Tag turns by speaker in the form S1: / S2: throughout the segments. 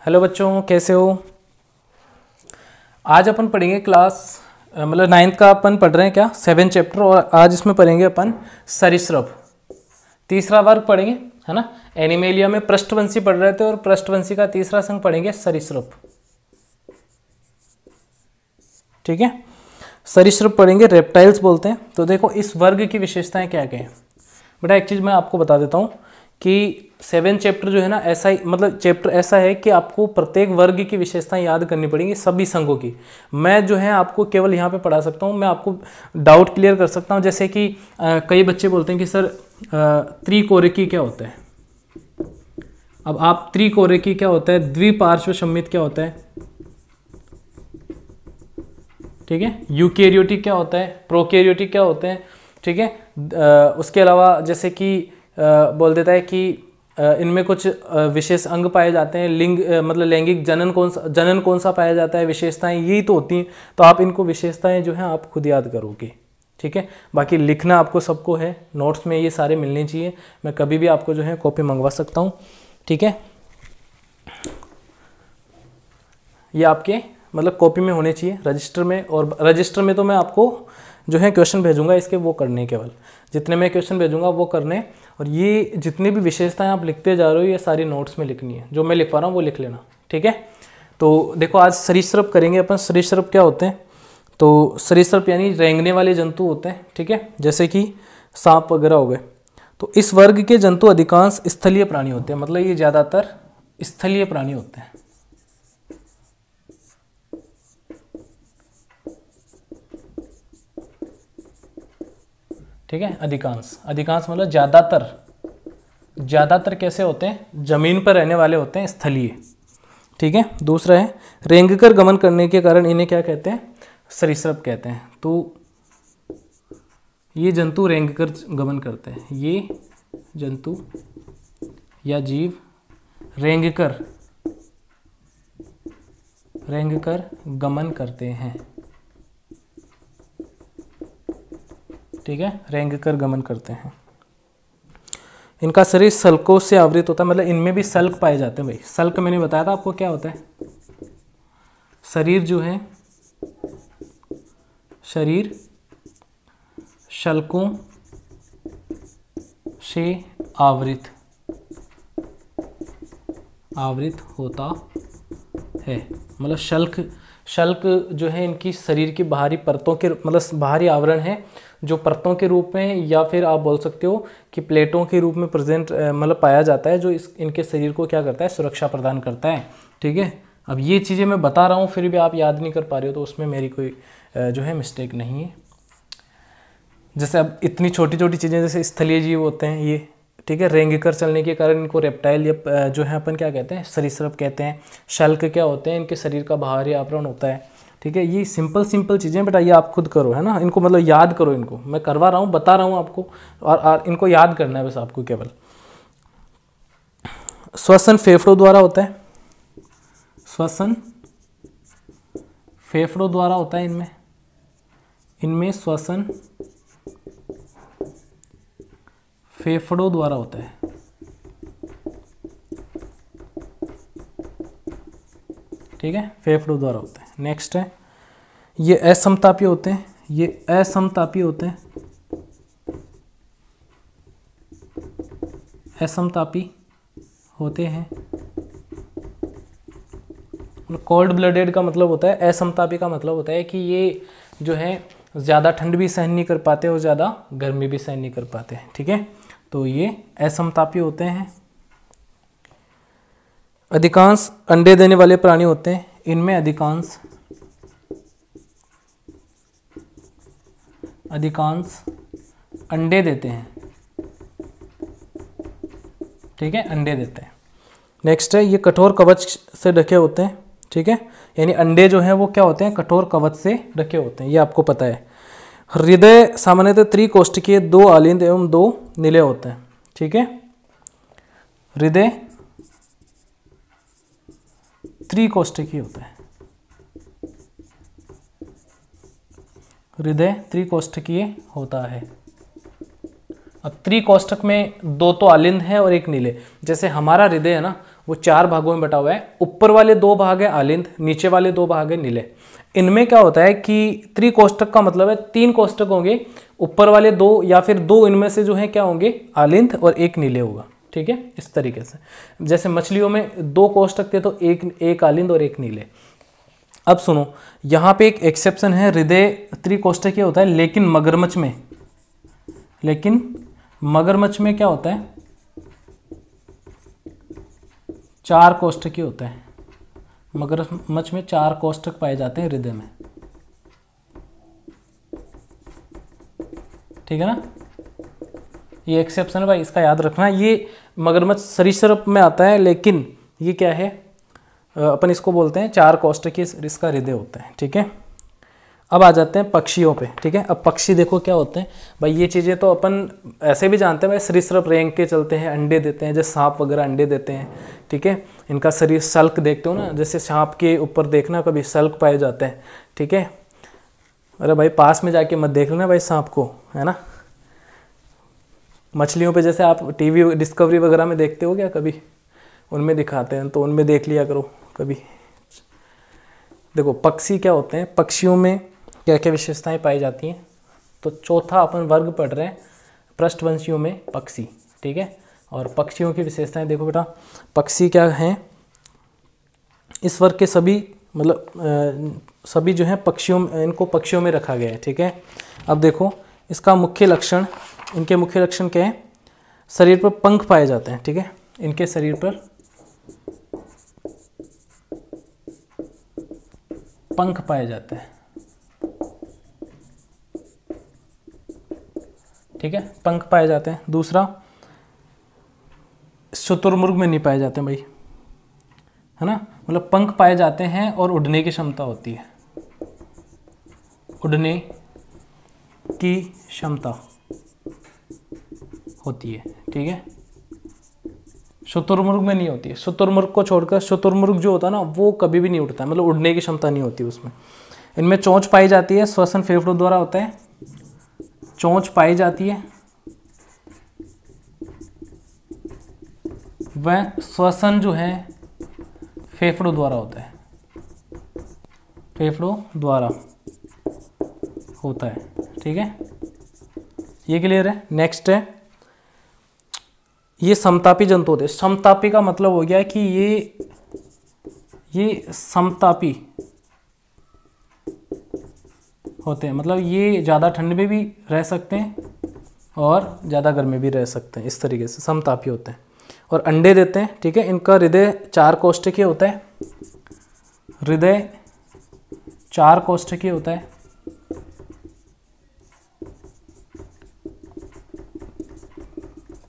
S1: Hello बच्चों, कैसे हो। आज अपन पढ़ेंगे क्लास मतलब 9th का अपन पढ़ रहे हैं क्या 7 चैप्टर। और आज इसमें पढ़ेंगे अपन सरीसृप, तीसरा वर्ग पढ़ेंगे, है ना। एनिमेलिया में पृष्ठवंशी पढ़ रहे थे और पृष्ठवंशी का तीसरा संघ पढ़ेंगे सरीसृप। ठीक है, सरीसृप पढ़ेंगे, रेप्टाइल्स बोलते हैं। तो देखो इस वर्ग की विशेषताएं क्या क्या है बेटा। एक चीज़ मैं आपको बता देता हूँ कि 7 चैप्टर जो है ना, ऐसा ही मतलब चैप्टर ऐसा है कि आपको प्रत्येक वर्ग की विशेषताएं याद करनी पड़ेंगी, सभी संघों की। मैं जो है आपको केवल यहाँ पे पढ़ा सकता हूँ, मैं आपको डाउट क्लियर कर सकता हूँ। जैसे कि कई बच्चे बोलते हैं कि सर त्रिकोरिकी क्या होता है। अब आप त्रिकोरिकी क्या होता है, द्विपार्श्व सममित क्या होता है, ठीक है, यूकैरियोटिक क्या होता है, प्रोकैरियोटिक क्या होते हैं, ठीक है। उसके अलावा जैसे कि बोल देता है कि इनमें कुछ विशेष अंग पाए जाते हैं, लिंग मतलब लैंगिक जनन कौन सा पाया जाता है, विशेषताएं यही तो होती हैं। तो आप इनको विशेषताएं जो हैं आप खुद याद करोगे, ठीक है। बाकी लिखना आपको सबको है, नोट्स में ये सारे मिलने चाहिए। मैं कभी भी आपको जो है कॉपी मंगवा सकता हूँ, ठीक है। ये आपके मतलब कॉपी में होने चाहिए, रजिस्टर में। और रजिस्टर में तो मैं आपको जो है क्वेश्चन भेजूंगा इसके, वो करने केवल जितने मैं क्वेश्चन भेजूंगा वो करने। और ये जितनी भी विशेषताएं आप लिखते जा रहे हो ये सारी नोट्स में लिखनी है, जो मैं लिखवा रहा हूँ वो लिख लेना, ठीक है। तो देखो आज सरीसृप करेंगे अपन। सरीसृप क्या होते हैं, तो सरीसृप यानी रेंगने वाले जंतु होते हैं, ठीक है, जैसे कि सांप वगैरह हो गए। तो इस वर्ग के जंतु अधिकांश स्थलीय प्राणी होते हैं, मतलब ये ज़्यादातर स्थलीय प्राणी होते हैं, ठीक है। अधिकांश मतलब ज़्यादातर कैसे होते हैं, जमीन पर रहने वाले होते हैं, स्थलीय, ठीक है। दूसरा है रेंगकर गमन करने के कारण इन्हें क्या कहते हैं, सरीसृप कहते हैं। तो ये जंतु रेंगकर गमन करते हैं, ये जंतु या जीव रेंगकर गमन करते हैं, ठीक है, रेंगकर गमन करते हैं। इनका शरीर सल्कों से आवृत होता है, मतलब इनमें भी सल्क पाए जाते हैं। भाई सल्क मैंने बताया था आपको क्या होता है। शरीर जो है, शरीर शल्कों से आवृत होता है। मतलब शल्क जो है इनकी शरीर की बाहरी परतों के मतलब बाहरी आवरण है, जो परतों के रूप में या फिर आप बोल सकते हो कि प्लेटों के रूप में प्रेजेंट मतलब पाया जाता है, जो इनके शरीर को क्या करता है, सुरक्षा प्रदान करता है, ठीक है। अब ये चीज़ें मैं बता रहा हूँ फिर भी आप याद नहीं कर पा रहे हो, तो उसमें मेरी कोई जो है मिस्टेक नहीं है। जैसे अब इतनी छोटी छोटी चीज़ें जैसे स्थलीय जीव होते हैं ये, ठीक है, रेंगकर चलने के कारण इनको रेप्टाइल या जो है अपन क्या कहते हैं, सरीसृप कहते हैं। शल्क क्या होते हैं, इनके शरीर का बाहरी आवरण होता है, ठीक है। ये सिंपल चीज़ें बेटा, ये आप खुद करो, है ना। इनको मतलब याद करो, इनको मैं करवा रहा हूँ, बता रहा हूँ आपको, और इनको याद करना है बस आपको केवल। श्वसन फेफड़ों द्वारा होता है, श्वसन फेफड़ों द्वारा होता है इनमें श्वसन फेफड़ों द्वारा होता है, ठीक है, फेफड़ों द्वारा होता है। नेक्स्ट है ये असमतापी होते हैं, ये असमतापी होते हैं, असमतापी होते हैं। कोल्ड ब्लडेड का मतलब होता है, असमतापी का मतलब होता है कि ये जो है ज़्यादा ठंड भी सहन नहीं कर पाते और ज़्यादा गर्मी भी सहन नहीं कर पाते, ठीक है। तो ये असमतापी होते हैं। अधिकांश अंडे देने वाले प्राणी होते हैं, इनमें अधिकांश अंडे देते हैं, ठीक है, अंडे देते हैं। नेक्स्ट है ये कठोर कवच से ढके होते हैं, ठीक है, यानी अंडे जो हैं वो क्या होते हैं, कठोर कवच से ढके होते हैं, ये आपको पता है। हृदय सामान्यतः त्रिकोष्ठकीय, 2 आलिंद एवं 2 नीले होते हैं, ठीक है। हृदय त्रिकोष्ठकीय होता है, हृदय त्रिकोष्ठकीय होता है। अब त्रिकोष्ठक में 2 तो आलिंद है और 1 नीले। जैसे हमारा हृदय है ना, वो 4 भागों में बटा हुआ है। ऊपर वाले 2 भाग है आलिंद, नीचे वाले 2 भाग है नीले। इनमें क्या होता है कि त्रिकोष्ठक का मतलब है 3 कोष्ठक होंगे, ऊपर वाले 2 या फिर 2 इनमें से जो है क्या होंगे आलिंद और 1 नीले होगा। ठीक है, इस तरीके से। जैसे मछलियों में 2 कोष्ठक थे तो एक आलिंद और 1 नीले। अब सुनो, यहाँ पे एक एक्सेप्शन है, हृदय त्रिकोष्ठकीय होता है, लेकिन मगरमच्छ में क्या होता है 4 कोष्ठकीय होता है। मगरमच्छ में 4 कोष्ठक पाए जाते हैं हृदय में। ठीक है ना, ये एक्सेप्शन है भाई, इसका याद रखना। ये मगरमच्छ सरीसृप में आता है, लेकिन ये क्या है अपन इसको बोलते हैं 4 कोष्ठकीय इसका हृदय होता है। ठीक है, अब आ जाते हैं पक्षियों पे। ठीक है, अब पक्षी देखो क्या होते हैं भाई, ये चीज़ें तो अपन ऐसे भी जानते हैं भाई, सरीसृप रेंग के चलते हैं, अंडे देते हैं, जैसे सांप वगैरह अंडे देते हैं। ठीक है, इनका शरीर सल्क देखते हो ना, जैसे सांप के ऊपर देखना कभी सल्क पाए जाते हैं। ठीक है, अरे भाई पास में जाके मत देख लेना भाई सांप को, है ना। मछलियों पे जैसे आप टीवी डिस्कवरी वगैरह में देखते हो क्या कभी, उनमें दिखाते हैं, तो उनमें देख लिया करो कभी। देखो पक्षी क्या होते हैं, पक्षियों में क्या क्या विशेषताएं पाई जाती हैं, तो चौथा अपन वर्ग पढ़ रहे हैं पृष्ठवंशियों में पक्षी। ठीक है, और पक्षियों की विशेषताएं देखो बेटा, पक्षी क्या हैं, इस वर्ग के सभी मतलब सभी जो है पक्षियों, इनको पक्षियों में रखा गया है। ठीक है, अब देखो इसका मुख्य लक्षण, इनके मुख्य लक्षण क्या है, शरीर पर पंख पाए जाते हैं। ठीक है, इनके शरीर पर पंख पाए जाते हैं। ठीक है, पंख पाए जाते हैं। दूसरा, शुतुरमुर्ग में नहीं पाए जाते भाई, है ना, मतलब पंख पाए जाते हैं और उड़ने की क्षमता होती है, उड़ने की क्षमता होती है। ठीक है, शुतुरमुर्ग में नहीं होती है। शुतुरमुर्ग को छोड़कर, शुतुरमुर्ग जो होता है ना वो कभी भी नहीं उड़ता है, मतलब उड़ने की क्षमता नहीं होती उसमें। इनमें चोंच पाई जाती है, श्वसन फेफड़ों द्वारा होता है, चोंच पाई जाती है, वह श्वसन जो है फेफड़ों द्वारा होता है, फेफड़ों द्वारा होता है। ठीक है, ये क्लियर है। नेक्स्ट है, ये समतापी जंतु होते हैं। समतापी का मतलब हो गया कि ये समतापी होते हैं, मतलब ये ज़्यादा ठंड में भी रह सकते हैं और ज़्यादा गर्मी में भी रह सकते हैं, इस तरीके से समतापी होते हैं। और अंडे देते हैं। ठीक है, इनका हृदय 4 कोष्ठकीय होता है, हृदय 4 कोष्ठकीय होता है।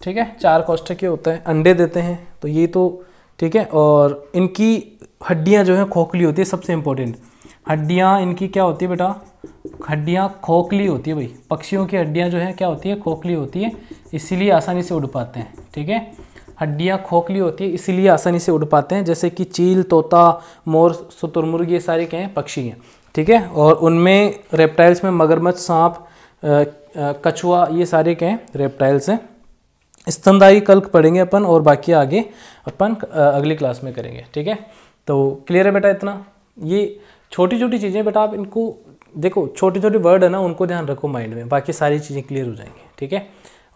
S1: ठीक है, 4 कोष्ठकीय होता है, अंडे देते हैं, तो ये तो ठीक है। और इनकी हड्डियां जो है खोखली होती है, सबसे इंपॉर्टेंट हड्डियां इनकी क्या होती है बेटा, हड्डियां खोखली होती है भाई। पक्षियों की हड्डियां जो है क्या होती है, खोखली होती है, इसीलिए आसानी से उड़ पाते हैं। ठीक है, हड्डियां खोखली होती है इसीलिए आसानी से उड़ पाते हैं, जैसे कि चील, तोता, मोर, शुतुरमुर्ग, ये सारे क्या हैं, पक्षी हैं। ठीक है, और उनमें रेप्टाइल्स में मगरमच्छ, सांप, कछुआ, ये सारे क्या हैं, रेप्टाइल्स हैं। स्तनधारी कल्क पढ़ेंगे अपन, और बाकी आगे अपन अगली क्लास में करेंगे। ठीक है, तो क्लियर है बेटा इतना। ये छोटी छोटी चीज़ें बेटा, आप इनको देखो, छोटे छोटे वर्ड है ना, उनको ध्यान रखो माइंड में, बाकी सारी चीज़ें क्लियर हो जाएंगी। ठीक है,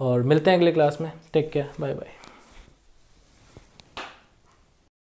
S1: और मिलते हैं अगले क्लास में। Take care, bye bye.